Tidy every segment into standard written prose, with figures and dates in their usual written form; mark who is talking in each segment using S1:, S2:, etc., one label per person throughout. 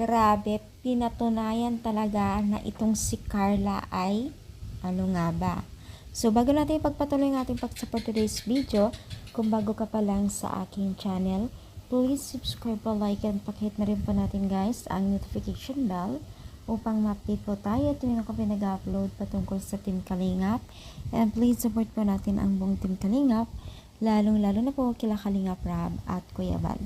S1: Grabe, pinatunayan talaga na itong si Carla ay ano nga ba? So, bago natin ipagpatuloy ang ating pag-support today's video, kung bago ka pa lang sa aking channel, please subscribe po, like, and pakihit na rin po natin guys ang notification bell upang ma-update po tayo tuwing ako pinag-upload patungkol sa Team Kalingap. And please support po natin ang buong Team Kalingap, lalong-lalo na po kila Kalingap Rab at Kuya Bal.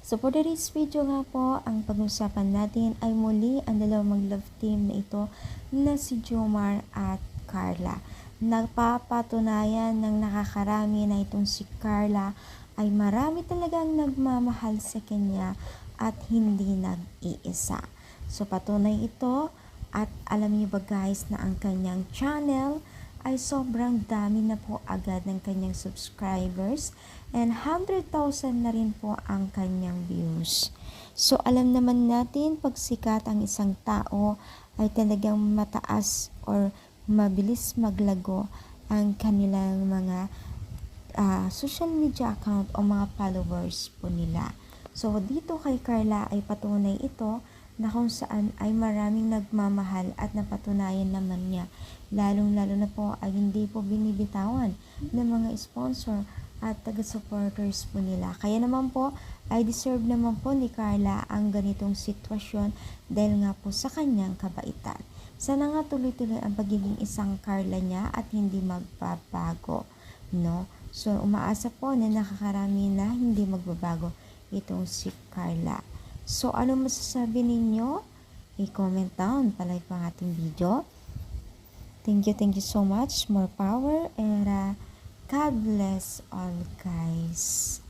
S1: So for today's video nga po, ang pag-usapan natin ay muli ang dalawang love team na ito na si Jomar at Carla. Nagpapatunayan ng nakakarami na itong si Carla ay marami talagang nagmamahal sa kanya at hindi nag-iisa. So patunay ito at alam niyo ba guys na ang kanyang channel ay sobrang dami na po agad ng kanyang subscribers and 100,000 na rin po ang kanyang views. So alam naman natin pag sikat ang isang tao ay talagang mataas or mabilis maglago ang kanilang mga social media account o mga followers po nila. So dito kay Carla ay patunay ito na kung saan ay maraming nagmamahal at napatunayan naman niya. Lalong-lalo na po ay hindi po binibitawan ng mga sponsor at taga-supporters po nila. Kaya naman po ay deserve naman po ni Carla ang ganitong sitwasyon dahil nga po sa kanyang kabaitan. Sana nga tuloy-tuloy ang pagiging isang Carla niya at hindi magbabago, no? So umaasa po na nakakarami na hindi magbabago itong si Carla. So, ano masasabi ninyo? I-comment down. Palike po ang ating video. Thank you so much. More power and God bless all guys.